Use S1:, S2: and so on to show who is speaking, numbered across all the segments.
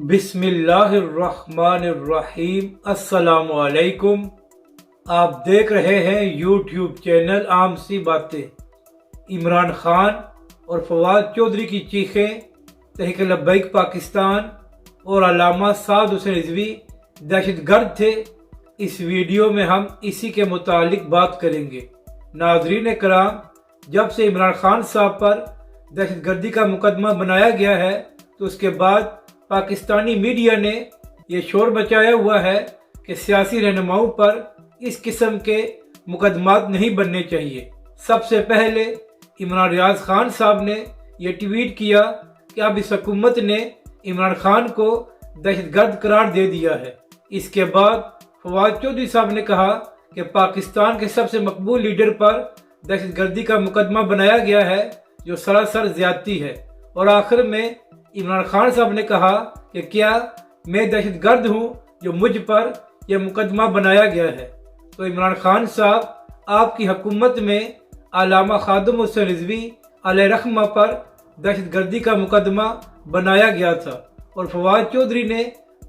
S1: بسم اللہ الرحمن الرحیم۔ السلام علیکم۔ آپ دیکھ رہے ہیں یوٹیوب چینل عام سی باتیں۔ عمران خان اور فواد چودھری کی چیخیں، تحریک لبیک پاکستان اور علامہ سعد حسین رضوی دہشت گرد تھے۔ اس ویڈیو میں ہم اسی کے متعلق بات کریں گے۔ ناظرین کرام، جب سے عمران خان صاحب پر دہشت گردی کا مقدمہ بنایا گیا ہے تو اس کے بعد پاکستانی میڈیا نے یہ شور مچایا ہوا ہے کہ سیاسی رہنماؤں پر اس قسم کے مقدمات نہیں بننے چاہیے۔ سب سے پہلے عمران ریاض خان صاحب نے یہ ٹویٹ کیا کہ اب اس حکومت نے عمران خان کو دہشت گرد قرار دے دیا ہے۔ اس کے بعد فواد چودھری صاحب نے کہا کہ پاکستان کے سب سے مقبول لیڈر پر دہشت گردی کا مقدمہ بنایا گیا ہے جو سراسر زیادتی ہے، اور آخر میں عمران خان صاحب نے کہا کہ کیا میں دہشت گرد ہوں جو مجھ پر یہ مقدمہ بنایا گیا ہے؟ تو عمران خان صاحب، آپ کی حکومت میں علامہ خادم حسین رضوی علیہ رحمہ پر دہشت گردی کا مقدمہ بنایا گیا تھا اور فواد چودھری نے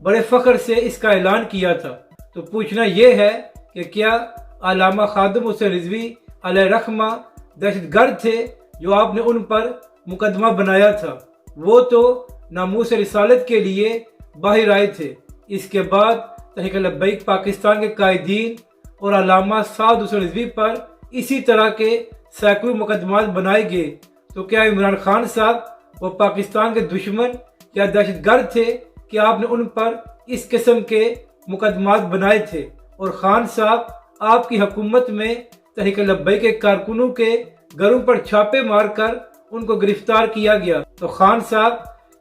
S1: بڑے فخر سے اس کا اعلان کیا تھا۔ تو پوچھنا یہ ہے کہ کیا علامہ خادم حسین رضوی علیہ رحمہ دہشت گرد تھے جو آپ نے ان پر مقدمہ بنایا تھا؟ وہ تو ناموس رسالت کے لیے باہر آئے تھے۔ اس کے بعد تحریک لبیک پاکستان کے قائدین اور علامہ سعد حسین رضوی پر اسی طرح کے سینکڑوں مقدمات بنائے گئے۔ تو کیا عمران خان صاحب وہ پاکستان کے دشمن یا دہشت گرد تھے کہ آپ نے ان پر اس قسم کے مقدمات بنائے تھے؟ اور خان صاحب، آپ کی حکومت میں تحریک لبیک کے کارکنوں کے گھروں پر چھاپے مار کر ان کو گرفتار کیا گیا۔ تو خان صاحب،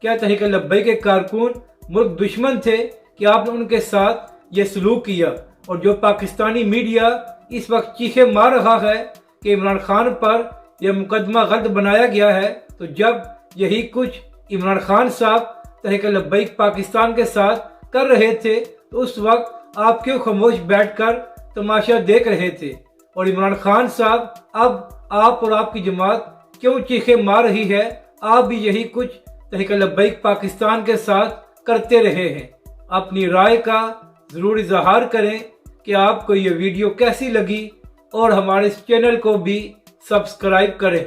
S1: کیا تحریک لبیک کے کارکن ملک دشمن تھے کہ آپ نے ان کے ساتھ یہ سلوک کیا؟ اور جو پاکستانی میڈیا اس وقت چیخے مار رہا ہے کہ عمران خان پر یہ مقدمہ غلط بنایا گیا ہے، تو جب یہی کچھ عمران خان صاحب تحریک لبیک پاکستان کے ساتھ کر رہے تھے تو اس وقت آپ کیوں خاموش بیٹھ کر تماشا دیکھ رہے تھے؟ اور عمران خان صاحب، اب آپ اور آپ کی جماعت کیوں چیخے مار رہی ہے؟ آپ بھی یہی کچھ تحریک لبیک پاکستان کے ساتھ کرتے رہے ہیں۔ اپنی رائے کا ضرور اظہار کریں کہ آپ کو یہ ویڈیو کیسی لگی، اور ہمارے اس چینل کو بھی سبسکرائب کریں۔